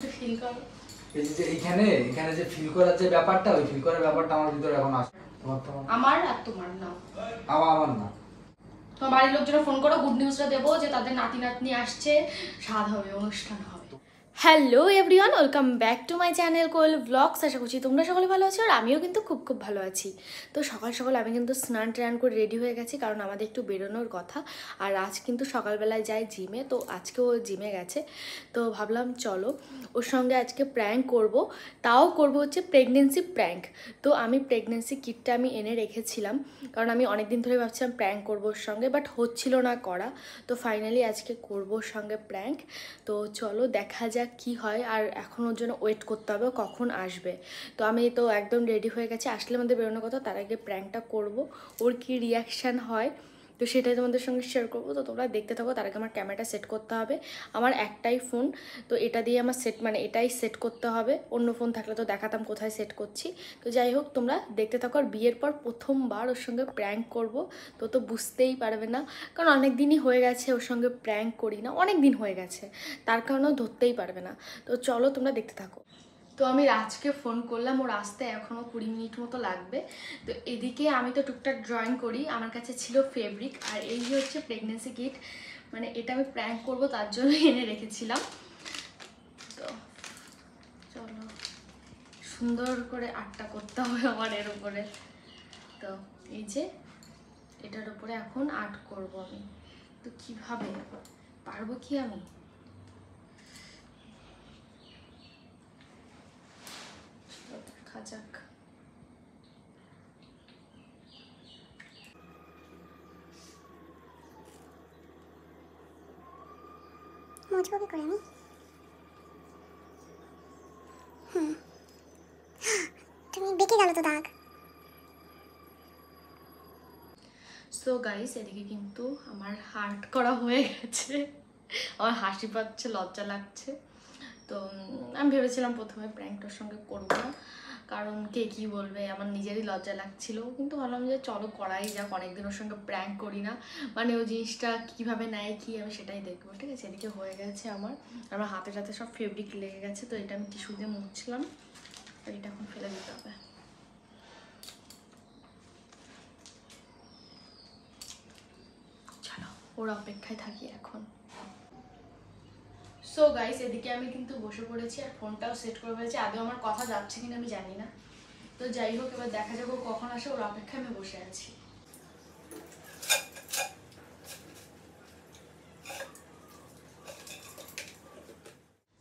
Feel করো এই যে এখানে এখানে যে ফিল করার যে ব্যাপারটা, ওই ফিল করার ব্যাপারটা আমার ভিতরে এখন আসে। আমার আর তোমার না, আমার না। তোমার বাড়ির লোকজন ফোন করো, গুড নিউজটা দেবো যে তাদের নাতি নাতনি আসছে, স্বাদ হবে, অনুষ্ঠান হবে। Hello everyone, welcome back to my channel Koel blogs. আশা করছি তোমরা সকলে ভালো আছো আর আমিও কিন্তু খুব খুব ভালো আছি। তো সকাল সকাল আমি কিন্তু স্নান টান করে রেডি হয়ে গেছি, কারণ আমাদের একটু বেরোনোর কথা। আর আজ কিন্তু সকালবেলায় যাই জিমে, তো আজকেও জিমে গেছে। তো ভাবলাম চলো ওর সঙ্গে আজকে প্র্যাঙ্ক করব, তাও করব হচ্ছে প্রেগনেন্সি প্র্যাঙ্ক। তো আমি প্রেগনেন্সি কিটটা আমি এনে রেখেছিলাম, কারণ আমি অনেক দিন ধরে ভাবছিলাম প্র্যাঙ্ক করবো ওর সঙ্গে, বাট হচ্ছিল না করা। তো ফাইনালি আজকে করবো ওর সঙ্গে প্র্যাঙ্ক। তো চলো দেখা যাক কি হয়। আর এখন ওর জন্য ওয়েট করতে হবে কখন আসবে। তো আমি তো একদম রেডি হয়ে গেছি, আসলে আমাদের বেরোনোর কথা, তার আগে প্র্যাঙ্কটা করব। ওর কি রিয়াকশান হয় তো সেটাই তোমাদের সঙ্গে শেয়ার করবো। তো তোমরা দেখতে থাকো। তার আগে আমার ক্যামেরাটা সেট করতে হবে। আমার একটাই ফোন, তো এটা দিয়ে আমার এটাই সেট করতে হবে। অন্য ফোন থাকলে তো দেখাতাম কোথায় সেট করছি। তো যাই হোক, তোমরা দেখতে থাকো। আর বিয়ের পর প্রথমবার ওর সঙ্গে প্র্যাঙ্ক করব, তো বুঝতেই পারবে না, কারণ অনেক দিনই হয়ে গেছে ওর সঙ্গে প্র্যাঙ্ক করি না, অনেক দিন হয়ে গেছে, তার কারণেও ধরতেই পারবে না। তো চলো তোমরা দেখতে থাকো। তো আমি রাজকে ফোন করলাম, ওর আসতে এখনও 20 মিনিট মতো লাগবে। তো এদিকে আমি তো টুকটাক ড্রয়িং করি, আমার কাছে ছিল ফেব্রিক, আর এই যে হচ্ছে প্রেগনেন্সি কিট, মানে এটা আমি প্র্যাঙ্ক করব তার জন্য এনে রেখেছিলাম। তো চলো, সুন্দর করে আর্টটা করতে হবে আমার এর উপরে। তো এই যে এটার উপরে এখন আর্ট করব আমি। তো কিভাবে পারবো কি আমি? দেখা যাক। মুছবো কি করে আমি? তুমি বেঁকে গেল তো দাগ। সো গাইস, এদিকে কিন্তু আমার হার্ট করা হয়ে গেছে, আমার হাসি পাচ্ছে, লজ্জা লাগছে। তো আমি ভেবেছিলাম প্রথমে প্র্যাঙ্কটার সঙ্গে করবো না, কারণ কে কী বলবে, আমার নিজেরই লজ্জা লাগছিল। কিন্তু ভাবলাম যে চলো করাই যাক, অনেকদিন ওর সঙ্গে প্র্যাঙ্ক করি না, মানে ওই জিনিসটা কীভাবে নেয় কি আমি সেটাই দেখবো। ঠিক আছে, এদিকে হয়ে গেছে আমার হাতে টাতে সব ফেব্রিক লেগে গেছে। তো এটা আমি টিস্যু দিয়ে মুছছিলাম, আর এটা এখন ফেলে দিতে হবে। ওর অপেক্ষায় থাকি এখন। সো গাইস, এদিকে আমি কিন্তু বসে পড়েছি আর ফোনটাও সেট করে ফেলেছি। আদৌ আমার কথা যাচ্ছে কিনা আমি জানি না। তো যাই হোক, এবার দেখা যাবে কখন আসে, ওর অপেক্ষায় আমি বসে আছি।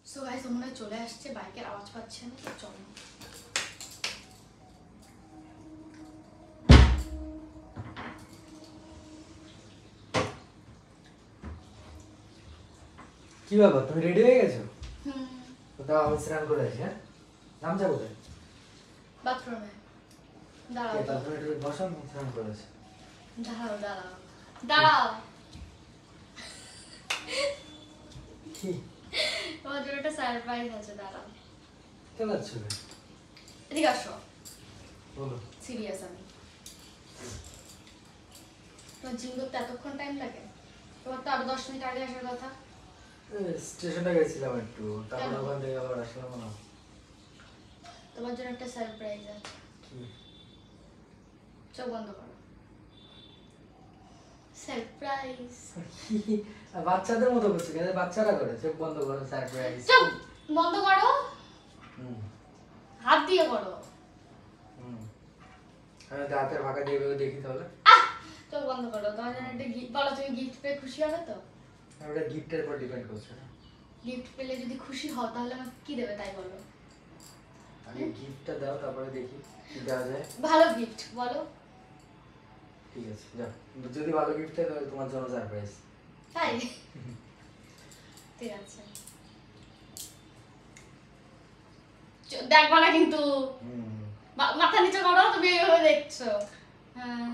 সো গাইস, মনে হয় চলে আসছে, বাইকের আওয়াজ পাচ্ছে না, তো চলো। কি ব্যাপার, তুমি রেডি হয়ে গেছো? কোথাও আমি স্নান করে আছি। হ্যাঁ, নামছা কোথায়? বাথরুমে। দাঁড়াও তারপরে একটু বসো, আমি স্নান করে আছি। দাঁড়াও দাঁড়াও দাঁড়াও, কি তোমার জন্য একটা সারপ্রাইজ আছে, দাঁড়াও। কেন যাচ্ছ? এদিকে আসো। বলো। সিরিয়াস আমি। তোমার জিম করতে এতক্ষণ টাইম লাগে? তোমার তো আরো 10 মিনিট আগে আসার কথা। স্টেশনে গেছিলাম একটু, তারপর ওখান থেকে আবার আসলাম না। তোমার জন্য একটা সারপ্রাইজ আছে। কি? চোখ বন্ধ করো। সারপ্রাইজ। বাচ্চাদের মতো করছো কেন? বাচ্চারা করে চোখ বন্ধ করো, সারপ্রাইজ। চোখ বন্ধ করো, হুম হাত দিয়ে করো। হুম আমি হাতের ফাঁকা দিয়ে ভেবে দেখি তাহলে। চোখ বন্ধ করো। তোমার জন্য একটা গিফট, বলো তুমি গিফট পেয়ে খুশি হবে তো? ওটা গিফটের উপর ডিপেন্ড করছে না। গিফট পেলে যদি খুশি হও তাহলে আমাকে কি দেবে তাই বলো। আগে গিফটটা দাও, তারপরে দেখি কি দেওয়া যায়। ভালো গিফট বলো। ঠিক আছে, যাও। যদি ভালো গিফট হয় তাহলে তোমার জন্য সারপ্রাইজ। তাই? ঠিক আছে, দেখবা না কিন্তু। মাথা নিচে করো, তুমি এইভাবে দেখছো। হ্যাঁ,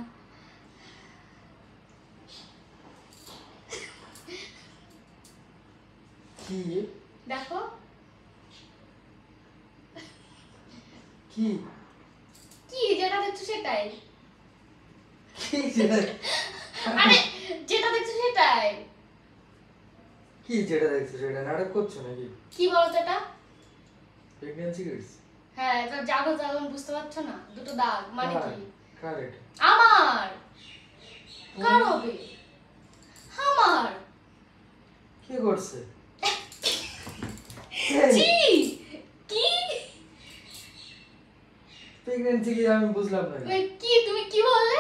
কি দেখো। কি কি যেটা দেখছো সেটাই। কি যেটা? আরে যেটা দেখছো সেটাই। কি যেটা দেখছো সেটা? নাটক করছো নাকি? কি বলতো এটা? প্রেগন্যান্সি কিডস হ্যাঁ, এটা জানো জানো বুঝতে পারছো না? দুটো দাগ মানে কি? কার এটা? আমার। কার হবে? আমার। কে করছে? জি। কি? প্রেগন্যান্সি কি আমি বুঝলাম না। কি তুমি কি বললে?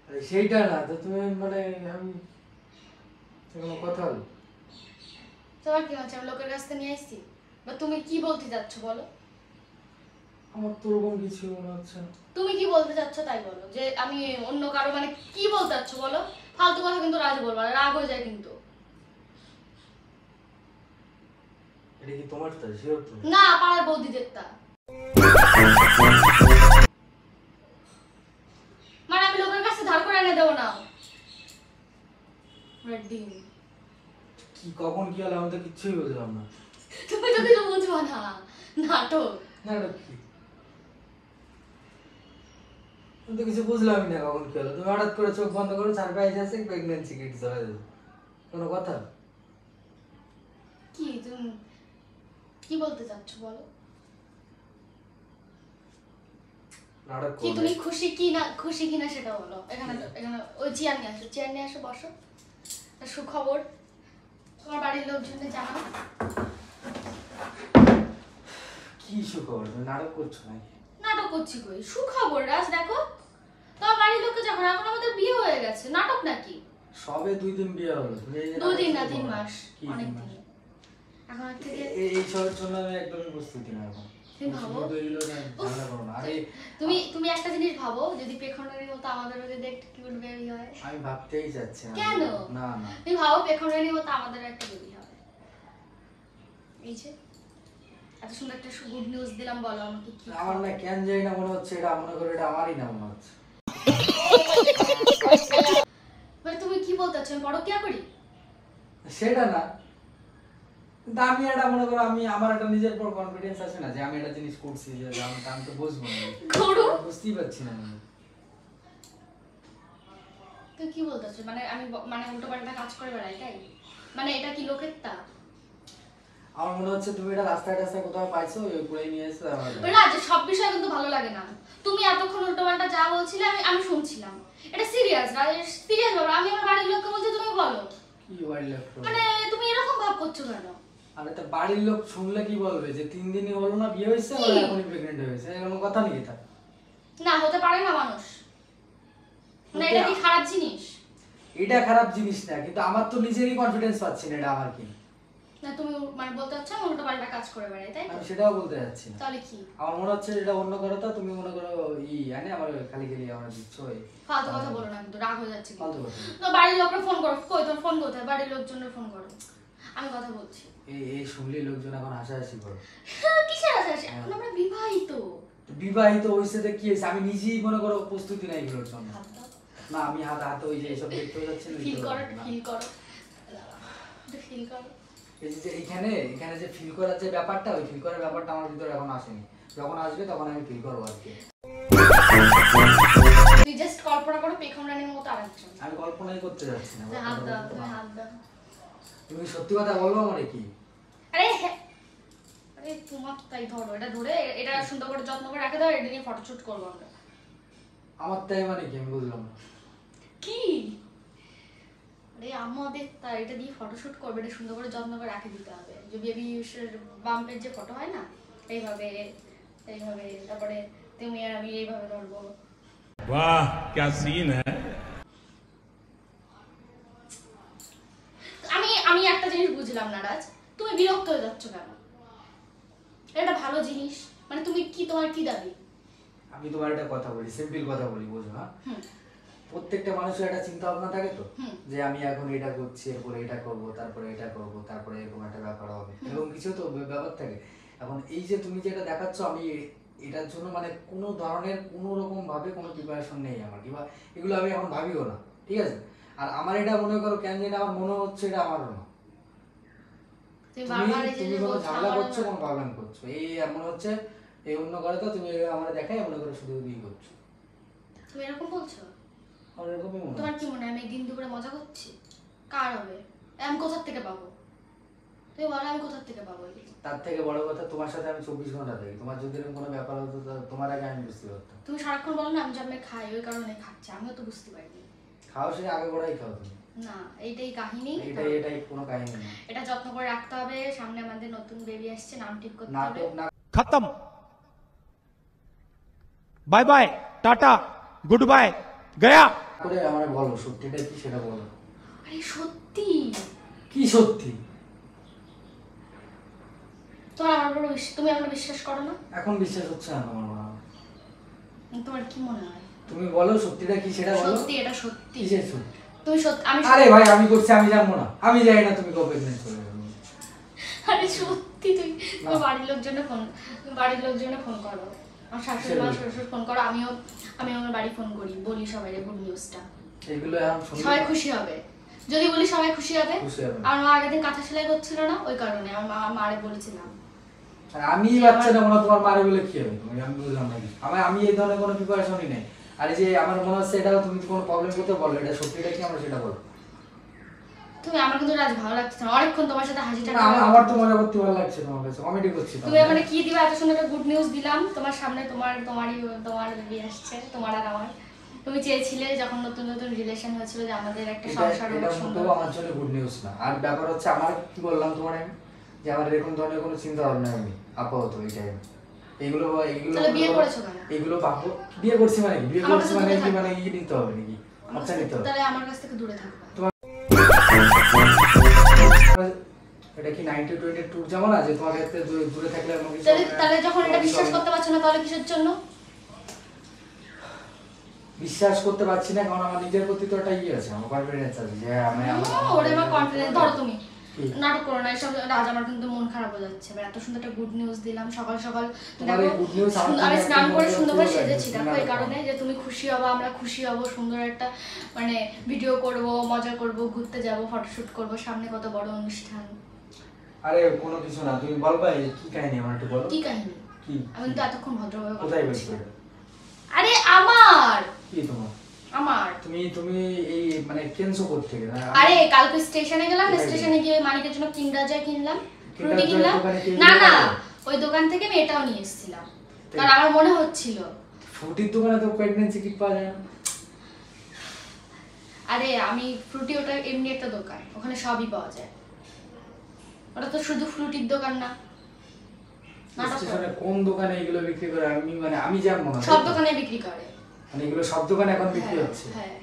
আরে সেইটা না তো তুমি মানে আমি কোনো কথা হলো? তোমার কি হচ্ছে? আমি লোকের কাছ থেকে নিয়ে আসছি? বা তুমি কি বলতে যাচ্ছ বলো? আমার তো ওরকম কিছু মনে হচ্ছে না। তুমি কি বলতে চাচ্ছ তাই বলো, যে আমি অন্য কারো মানে কি বলতে চাচ্ছ বলো? ফালতু কথা কিন্তু রাজ বলবা না, রাগ হয়ে যায় কিন্তু। এটা কি তোমার তা শিওর তো? না, পাড়ার বৌদিদের তা। মানে আমি লোকের কাছে ধার করে এনে দেবো না। দিন কি কখন কি হলো আমি তো কিচ্ছুই বুঝলাম না। তুমি তো কিছু বুঝবা না, নাটক। না এটা কি? আমি তো কিছু বুঝলামই না কখন কি হলো। তুমি হঠাৎ করে চোখ বন্ধ করো সারপ্রাইজ আছে প্রেগন্যান্সি কিডস হয়ে যাবে। কোনো কথা? কি তুমি কি বলতে চাচ্ছ বলো? নাটক কি করো। তুমি খুশি কি না খুশি কিনা সেটা বলো। এখানে এখানে ওই চেয়ার নিয়ে আসো, চেয়ার নিয়ে আসো, বসো। সুখবর তোমার বাড়ির লোকজনকে জানাও। কি সুখবর? তুমি নাটক করছো নাকি? নাটক করছি কই? সুখবর রাজ, দেখো তোমার বাড়ির লোককে যখন, এখন আমাদের বিয়ে হয়ে গেছে, নাটক নাকি? সবে 2 দিন বিয়ে হলো। তুমি এই যে 2 দিন না নাটক 3 করো। মাস, কি অনেক 3 দিন। মাস? এখন আর থেকে এই সবের জন্য আমি একদমই প্রস্তুতি না এখন। তুমি ভাবো, তৈরি হলো না ঝামেলা করো না। আরে তুমি একটা জিনিস ভাবো, যদি পেখনের মতো আমাদেরও যদি একটা কিউট বেবি হয়। আমি ভাবতেই যাচ্ছি না। কেন? না না তুমি ভাবো পেখনের মতো আমাদের একটা বেবি হবে। এই যে এত সুন্দর একটা গুড নিউজ দিলাম, বলো আমাকে কি? আমার না কেন জানি না মনে হচ্ছে এটা মনে করে এটা আমারই না মনে হচ্ছে। মানে তুমি কি বলতে চাচ্ছ, আমি পরকিয়া করি? সেটা না, কিন্তু আমি এটা মনে করো আমি আমার একটা নিজের উপর কনফিডেন্স আছে না যে আমি একটা জিনিস করছি যে আমি তো বুঝবো না। করো। বুঝতেই পারছি না আমি। তুমি কি বলতে চাচ্ছ? মানে আমি মানে উল্টো পাল্টা কাজ করে বেড়াই তাই? মানে এটা কি লোকের তা? আমার মনে হচ্ছে তুমি এটা রাস্তায় রাস্তায় কোথাও পাইছো ওই করে নিয়ে এসে আমার রাজ, সব বিষয় কিন্তু ভালো লাগে না। তুমি এতক্ষণ উল্টো পাল্টা যা বলছিলে আমি আমি শুনছিলাম। এটা সিরিয়াস রাজ, সিরিয়াস ব্যাপার। আমি আমার বাড়ির লোককে বলছি, তুমি বলো। কি ওয়াইল্ড লাইফ। মানে তুমি এরকম ভাব করছো কেন? আরে তো বাড়ির লোক শুনলে কি বলবে যে 3 দিনই হলো না বিয়ে হয়েছে আর এখনই প্রেগন্যান্ট হয়েছে, এরকম কথা নেই তা। না, হতে পারে না মানুষ। মানে এটা কি খারাপ জিনিস? এটা খারাপ জিনিস না, কিন্তু আমার তো নিজেরই কনফিডেন্স পাচ্ছি না এটা আমার কি। না তুমি মানে বলতে চাচ্ছ আমি উল্টো পাল্টা কাজ করে বেড়াই তাই তো? আমি সেটাও বলতে যাচ্ছি না। তাহলে কি? আমার মনে হচ্ছে এটা অন্য করো তো তুমি মনে করো আনে আমার খালি খালি আমার দিচ্ছ ফালতু কথা বলো না, কিন্তু রাগ হয়ে যাচ্ছে কিন্তু। ফালতু কথা। তো বাড়ির লোককে ফোন করো। কই তোমার ফোন কোথায়? বাড়ির লোকজনের ফোন করো, আমি কথা বলছি। এই শুনলি লোকজন এখন হাসাহাসি করে। কিসের হাসাহাসি? এখন আমরা বিবাহিত। বিবাহিত হইছে তো কি হয়েছে? আমি নিজেই মনে করো প্রস্তুতি নাই এগুলোর জন্য। হাত দাও। না আমি হাতে ওই যে এইসব দেখতে যাচ্ছি না। ফিল করো, ফিল করো, ফিল করো। এই যে এখানে এখানে যে ফিল করার যে ব্যাপারটা, ওই ফিল করার ব্যাপারটা আমার ভিতরে এখন আসেনি। যখন আসবে তখন আমি ফিল করবো আর কি। তুই জাস্ট কল্পনা করো পেখম রানীর মতো আরেকজন। আমি কল্পনাই করতে যাচ্ছি না। হাত দাও, তুমি হাত দাও। তুমি সত্যি কথা বলবো আমারে কি? আরে আরে তোমার তাই ধরো, এটা ধরে এটা সুন্দর করে যত্ন করে রাখে দাও, এটা নিয়ে ফটোশুট করবো আমরা। আমার তাই মানে কি আমি বুঝলাম না। কি? আরে আমাদের তাই এটা দিয়ে ফটোশুট করবে, এটা সুন্দর করে যত্ন করে রাখে দিতে হবে। যে বেবি বাম্পের যে ফটো হয় না, এইভাবে এইভাবে, তারপরে তুমি আর আমি এইভাবে ধরবো। वाह क्या सीन है। আমি আমি একটা জিনিস বুঝলাম না রাজ, তুমি বিরক্ত হয়ে যাচ্ছ কেন? এটা ভালো জিনিস, মানে তুমি কি, তোমার কি দাবি? আমি তোমার একটা কথা বলি, সিম্পল কথা বলি, বুঝো না? হুম। প্রত্যেকটা মানুষের একটা চিন্তা ভাবনা থাকে তো, হুম। যে আমি এখন এটা করছি, এরপরে এটা করব, তারপরে এটা করব, তারপরে এরকম একটা ব্যাপার হবে, এরকম কিছু তো ব্যাপার থাকে। এখন এই যে তুমি যেটা দেখাচ্ছ, আমি এটার জন্য মানে কোনো ধরনের কোনো রকম ভাবে কোনো প্রিপারেশন নেই আমার, কিংবা এগুলো আমি এখন ভাবিও না, ঠিক আছে? আর আমার এটা মনে করো কেন যেটা আমার মনে হচ্ছে এটা আমারও না। তুমি বারবার এই তুমি যে কোনো বলছো ঝামেলা আমারও করছো, না। কোনো প্রবলেম করছো, এই মনে হচ্ছে এই অন্য করে তো তুমি আমার দেখাই মনে করো শুধু বিয়ে করছো। তুমি এরকম বলছো? আমার এরকমই মনে তোমার হচ্ছে। কি মনে হয় আমি দিন দুপুরে মজা করছি? কার হবে? আমি কোথা থেকে পাবো? তুমি বলো আমি কোথা থেকে পাবো? তার থেকে বড় কথা তোমার সাথে আমি 24 ঘন্টা থাকি, তোমার যদি এরকম কোনো ব্যাপার হতো তোমার আগে আমি বুঝতে পারতাম। তুমি সারাক্ষণ বলো না আমি জন্মে খাই ওই কারণে খাচ্ছি, আমিও তো বুঝতে পারিনি। খাও সে আগে গোড়াই খাও তুমি। না এইটাই কাহিনী, এটাই কোনো কাহিনী না। এটা যত্ন করে রাখতে হবে, সামনে আমাদের নতুন বেবি আসছে, নাম ঠিক করতে হবে। নাটক না खत्म bye bye tata good bye गया করে আমারে বলো সত্যিটা কি সেটা বলো। আরে সত্যি কি সত্যি? তোমার আমার উপর তুমি আমার বিশ্বাস করো না? এখন বিশ্বাস হচ্ছে না তোমার মা? তোমার কি মনে হয়? তুমি বলো সত্যিটা কি সেটা বলো। সত্যি, এটা সত্যি। কিসের সত্যি? তুমি সত্যি আমি আরে ভাই আমি করছি আমি জানবো না, আমি জানি না তুমি কবে প্রেগন্যান্ট চলে যাবে। আরে সত্যি তুমি বাড়ির লোকজনে ফোন করো, আমার শাশুড়ি মা শ্বশুর ফোন করো, আমি আমার বাড়ি ফোন করি, বলি সবাই গুড নিউজটা, এগুলো এখন সবাই খুশি হবে। যদি বলি সবাই খুশি হবে। খুশি হবে। আর মা আগের দিন কাঁথা সেলাই করছিল না, ওই কারণে আমার মারে বলেছিলাম। আর আমি বাচ্চা না মনে তোমার মারে বলে কি হবে? আমি বুঝলাম না কিছু। আমি এই ধরনের কোনো প্রিপারেশনই নেই। আর এই যে আমার মনে হচ্ছে এটা তুমি কোনো প্রবলেম করতে বলো, এটা সত্যিটা কি আমরা সেটা বলো। তুমি আমার কিন্তু আজ ভালো লাগছে না, অনেকক্ষণ তোমার সাথে হাসি না ঠাট্টা আমার তো মজা করতে ভালো লাগছে, তোমার কাছে কমেডি করছি। তুমি মানে কি দিবা? এত সুন্দর একটা গুড নিউজ দিলাম তোমার সামনে, তোমার বেবি আসছে, তোমার আর আমার। তুমি চেয়েছিলে যখন নতুন নতুন রিলেশন হয়েছিল যে আমাদের একটা সংসার এটা হবে সুন্দর। মোটেও আমার জন্য গুড নিউজ না। আর ব্যাপার হচ্ছে আমার কি বললাম তোমার আমি যে আমার এরকম ধরনের কোনো চিন্তা ভাবনা নেই আপাতত এই টাইমে। এগুলো তাহলে বিয়ে করেছো কেন? এগুলো ভাবো বিয়ে করছি মানে কি? বিয়ে আমার করছি কাছে মানে দূরে কি? থাকবে। মানে কি নিতে হবে নাকি? আচ্ছা নিতে হবে। তাহলে আমার কাছ থেকে দূরে থাকবা। এটা কি 90-20 ট্যুর যেমন আছে তোমার কাছে দূরে থাকলে আমাকে তাহলে যখন এটা বিশ্বাস করতে পারছো না তাহলে কিসের জন্য? বিশ্বাস করতে পারছি না কারণ আমার নিজের প্রতি তো একটা ইয়ে আছে, আমার কনফিডেন্স আছে যে আমি ওরে আমার কনফিডেন্স ধরো তুমি কি? নাটক করো না এসব। রাজ আমার কিন্তু মন খারাপ হয়ে যাচ্ছে, এবার এত সুন্দর একটা গুড নিউজ দিলাম সকাল সকাল। তোমার এই good news আমার আমি জন্য স্নান একদম করে মনে সুন্দর করে হচ্ছে সেজেছি, না, দেখো না, এই কারণে যে তুমি খুশি হবো, আমরা খুশি হবো, সুন্দর একটা মানে ভিডিও করব, মজা করব, ঘুরতে যাব, ফটোশুট করব, সামনে কত বড় অনুষ্ঠান। আরে কোনো কিছু না, তুমি বলবা এই কি কাহিনী আমার একটু বলো। কি কাহিনী? কি? আমি তো এতক্ষণ ভদ্রভাবে কথা কোথায় বলছি। বলছো? আরে আমার কি তোমার? আমার তুমি এই মানে কেনসো করতে গেলে না? আরে কালকে স্টেশনে গেলাম, কোথায় স্টেশনে গিয়ে মানিকের জন্য কিন্ডার কিনলাম, Kinder ফ্রুটি Joy কিনলাম। দোকানে কি না না কিনলে? ওই দোকান থেকে আমি এটাও নিয়ে এসেছিলাম, তাই? কারণ আমার মনে হচ্ছিল। ফ্রুটির দোকানে তো প্রেগন্যান্সি কিট পাওয়া যায় না। আরে আমি ফ্রুটি ওটা এমনি একটা দোকান, ওখানে সবই পাওয়া যায়, ওটা তো শুধু ফ্রুটির দোকান না। নাটক করো। স্টেশনে কোন দোকানে এগুলো বিক্রি করে আমি জানবো না। সব দোকানে বিক্রি করে। মানে এগুলো সব দোকানে এখন বিক্রি হ্যাঁ, হচ্ছে। হ্যাঁ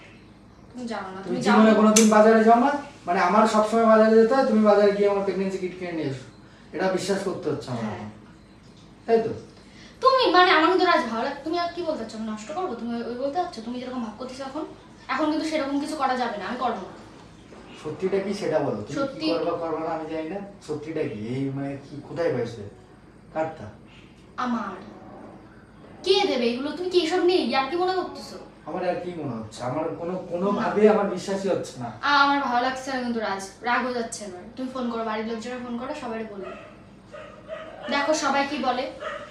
তুমি জানো না, তুমি তুমি জানো জীবনে কোনোদিন বাজারে যাও না? মানে আমার সবসময় বাজারে যেতে হয়, তুমি বাজারে গিয়ে আমার প্রেগন্যান্সি কিট কিনে নিয়ে এসো, এটা বিশ্বাস করতে হচ্ছে আমার। হ্যাঁ। তাই তো? তুমি মানে আমার কিন্তু আজ ভালো লাগে। তুমি আর কি বলতে চাচ্ছ? আমি নষ্ট করবো? তুমি ওই বলতে চাচ্ছ? তুমি যেরকম ভাব করতেছো এখন কিন্তু সেরকম কিছু করা যাবে না, আমি করবো না। সত্যিটা কি সেটা বলো। তুমি সত্যি। কি করবা না আমি জানি না। সত্যিটা কি? এই মানে কি কোথায় পাইছে? কারটা? আমার কে দেবে এগুলো? তুমি কি এসব নিয়ে আর কি মনে করতেছো? আমার আর কি মনে হচ্ছে, আমার কোনো ভাবে আমার বিশ্বাসই হচ্ছে না। আমার ভালো লাগছে না কিন্তু রাগ হয়ে যাচ্ছে এবার। তুমি ফোন করো, বাড়ির লোকজনের ফোন করো, সবাই বলো, দেখো সবাই কি বলে।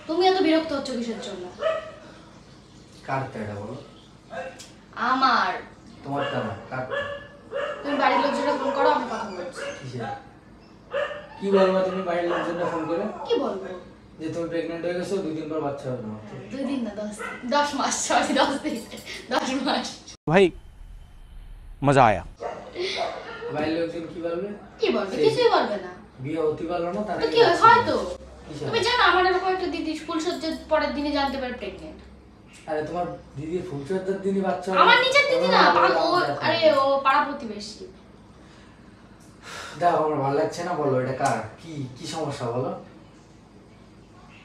তুমি এত বিরক্ত হচ্ছ কিসের জন্য? কারটা এটা বলো। আমার তোমারটা না, কারটা। তুমি বাড়ির লোকজনের ফোন করো, আমি কথা বলছি। কিসের? কি বলবা তুমি বাড়ির লোকজনকে ফোন করে? কি বলবো? যে তুমি প্রেগন্যান্ট হয়ে গেছো, 2 দিন পর বাচ্চা হবে তোমার। 2 দিন না 10 মাস, সরি 10 দিন, 10 মাস। भाई मजा आया বাড়ির লোকজন কি বলবে? কি বলবে? কিছুই বলবে না। বিয়ে হতে পারলো না তার তো আগে কি হয়? বাচ্চা হয়তো হবে। কিসের? তুমি জানো আমার এরকম একটা দিদি স্কুল সজ্জার পরের দিনে জানতে পারে প্রেগনেন্ট। আরে তোমার দিদির ফুলচর্দার দিনই বাচ্চা হবে? আমার নিজের দিদি না, ও দেখো। আরে ও পাড়া প্রতিবেশী। দেখো আমার ভালো লাগছে না, বলো এটা কার? কি সমস্যা বলো?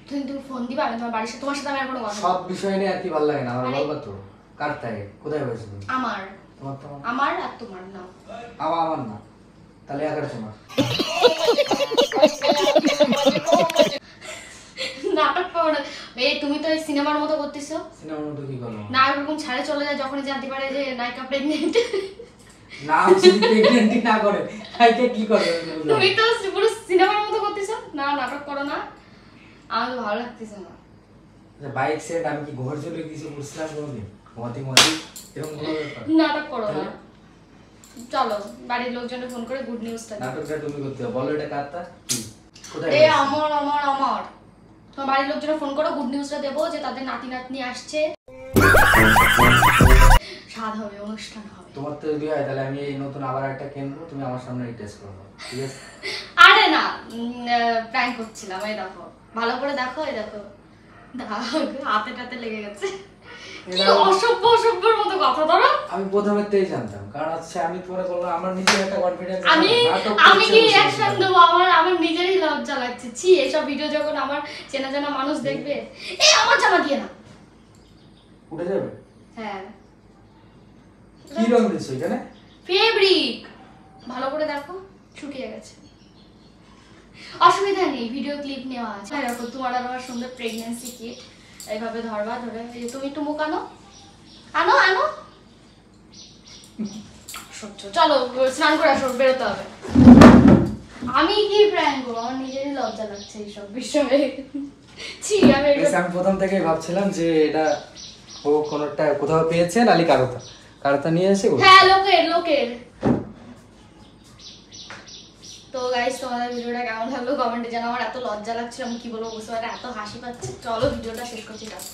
তুমি ফোন দিবা, আমি তোমার বাড়ির সাথে, তোমার সাথে আমি আর কোনো কথা সব বিষয় নিয়ে আর কি ভালো লাগে না আমার, আরে- বলবা তো কার তাই কোথায় হয়েছে তুমি? আমার তোমার তো আমার আর তোমার না। আমার না, তাহলে একার তোমার। নাটক করো না। এই তুমি তো এই সিনেমার মতো করতেছো সিনেমার মধ্যে কি করলো? না, এরকম ছাড়ে চলে যায় যখনই জানতে পারে যে নায়িকা প্রেগনেন্ট। না যদি প্রেগন্যান্টই না করে তাইকে কি করে? তুমি তো পুরো সিনেমার মতো করতেছো। না নাটক করো না, আমার তো ভালো লাগতেছে না। বাইক সেট আমি কি ঘর চলে কিছু বুঝছিলাম কোনোদিন? ঘুমাতে এরকম কোনো ব্যাপার? নাটক করো না। চলো বাড়ির লোকজনকে ফোন করে গুড নিউজটা দাও। নাটকটা তুমি করতে হবে, বলো এটা কারটা কি, কোথায় এ হয়েছে? আমার আমার আমার তোমার বাড়ির লোকজনকে ফোন করো, গুড নিউজটা দেবো যে তাদের নাতি নাতনি আসছে, স্বাদ হবে, অনুষ্ঠান হবে। তোমার তো যদি হয় তাহলে আমি এই নতুন আবার একটা কিনবো, তুমি আমার সামনে টেস্ট করবো, ঠিক আছে? আরে না, প্র্যাঙ্ক করছিলাম। এই দেখো, ভালো করে দেখো, এই দেখো দাগ হাতে টাতে লেগে গেছে। কি অসভ্য অসভ্যের মতো কথা ধরো। আমি প্রথমেতেই জানতাম, কারণ হচ্ছে আমি তোমার বললাম আমার নিজের একটা কনফিডেন্স আমি কি রিঅ্যাকশন দেবো? আমার নিজেরই লজ্জা লাগছে। ছি, এসব ভিডিও যখন আমার চেনা জানা মানুষ দেখবে। এই আমার জামা দিয়ে না। উঠে যাবে? হ্যাঁ, কি রং দিছো এখানে? ফেব্রিক। ভালো করে দেখো, শুকিয়ে গেছে। অসুবিধা নেই, ভিডিও ক্লিপ নেওয়া আছে। দেখো তোমার আর আমার সুন্দর প্রেগন্যান্সি কিট। এইভাবে ধরবা, ধরে তুমি একটু মুখ আনো আনো আনো। সহ্য, চলো স্নান করে আসো, বেরোতে হবে। আমি কি প্র্যাঙ্ক করবো? আমার নিজেরই লজ্জা লাগছে এইসব বিষয়ে। ছি, আমি আমি প্রথম থেকেই ভাবছিলাম যে এটা ও কোনোটা কোথাও পেয়েছে, নালি কারোটা নিয়ে এসে হ্যাঁ, লোকের। তো গাইস, তোমাদের ভিডিওটা কেমন লাগলো কমেন্টে জানাও। আমার এত লজ্জা লাগছে, আমি কি বলবো বুঝতে পারি, এত হাসি পাচ্ছে। চলো ভিডিওটা শেষ করছি। টাটা।